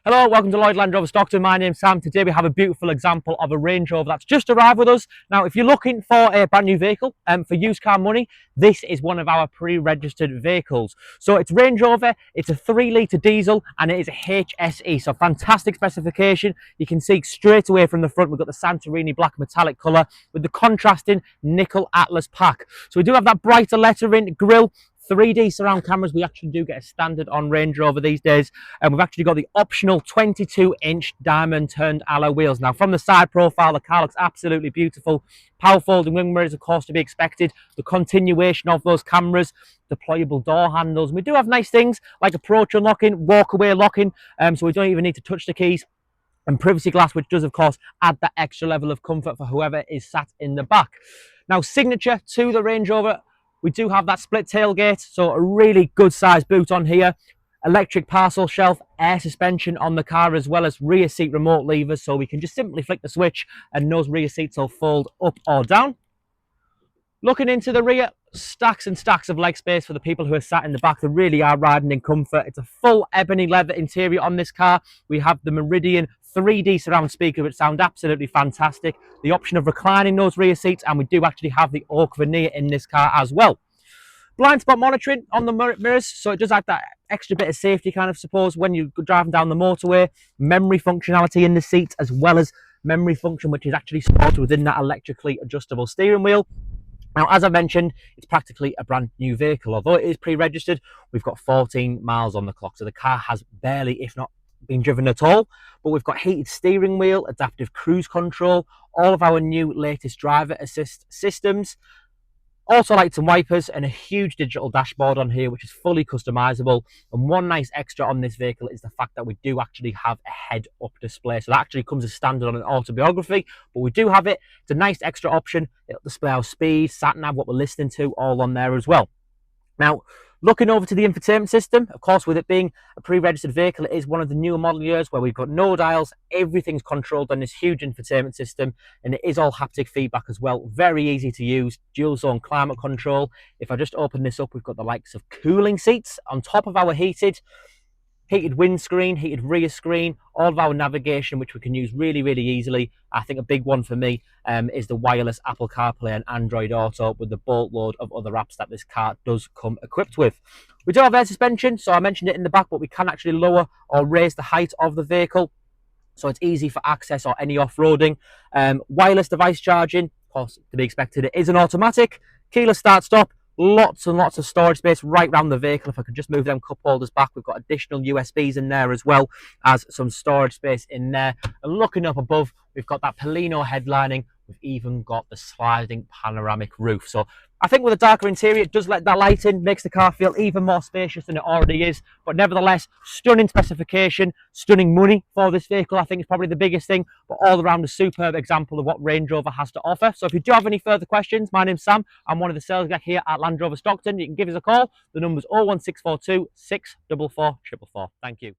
Hello, welcome to Lloyd Land Rover Stockton. My name's Sam. Today we have a beautiful example of a Range Rover that's just arrived with us. Now, if you're looking for a brand new vehicle for used car money, this is one of our pre-registered vehicles. So it's Range Rover, it's a 3-litre diesel, and it is a HSE. So fantastic specification. You can see straight away from the front, we've got the Santorini Black metallic colour with the contrasting nickel atlas pack. So we do have that brighter lettering, grille, 3D surround cameras. We actually do get a standard on Range Rover these days, and we've actually got the optional 22-inch diamond turned alloy wheels. Now, from the side profile, the car looks absolutely beautiful. Power folding wing mirrors, of course, to be expected. The continuation of those cameras, deployable door handles. We do have nice things like approach unlocking, walk away locking, so we don't even need to touch the keys. And privacy glass, which does, of course, add that extra level of comfort for whoever is sat in the back. Now, signature to the Range Rover, we do have that split tailgate, so a really good size boot on here. Electric parcel shelf, air suspension on the car, as well as rear seat remote levers, so we can just simply flick the switch and those rear seats will fold up or down. Looking into the rear, stacks and stacks of leg space for the people who are sat in the back. They really are riding in comfort. It's a full ebony leather interior on this car. We have the Meridian 3D surround speaker, which sound absolutely fantastic. The option of reclining those rear seats, and we do actually have the oak veneer in this car as well. Blind spot monitoring on the mirrors, so it does add that extra bit of safety, kind of, suppose, when you're driving down the motorway. Memory functionality in the seats, as well as memory function, which is actually supported within that electrically adjustable steering wheel. Now, as I mentioned, it's practically a brand new vehicle. Although it is pre-registered, we've got 14 miles on the clock, so the car has barely, if not been driven at all. But we've got heated steering wheel, adaptive cruise control, all of our new latest driver assist systems, also lights and wipers, and a huge digital dashboard on here, which is fully customizable. And one nice extra on this vehicle is the fact that we do actually have a head-up display. So that actually comes as standard on an autobiography, but we do have it. It's a nice extra option. It'll display our speed, sat nav, what we're listening to, all on there as well. Now, looking over to the infotainment system, of course, with it being a pre-registered vehicle, it is one of the newer model years where we've got no dials, everything's controlled on this huge infotainment system, and it is all haptic feedback as well. Very easy to use, dual zone climate control. If I just open this up, we've got the likes of cooling seats on top of our heated windscreen, heated rear screen, all of our navigation, which we can use really, really easily. I think a big one for me is the wireless Apple CarPlay and Android Auto, with the boatload of other apps that this car does come equipped with. We do have air suspension, so I mentioned it in the back, but we can actually lower or raise the height of the vehicle, so it's easy for access or any off-roading. Wireless device charging, of course, to be expected. It is an automatic, keyless start-stop. Lots and lots of storage space right around the vehicle. If I could just move them cup holders back, we've got additional USBs in there, as well as some storage space in there. And looking up above, we've got that Polino headlining. We've even got the sliding panoramic roof. So I think with a darker interior, it does let that light in, makes the car feel even more spacious than it already is. But nevertheless, stunning specification, stunning money for this vehicle, I think, is probably the biggest thing. But all around, a superb example of what Range Rover has to offer. So if you do have any further questions, my name's Sam. I'm one of the sales guys here at Land Rover Stockton. You can give us a call. The number's 01642 644 444. Thank you.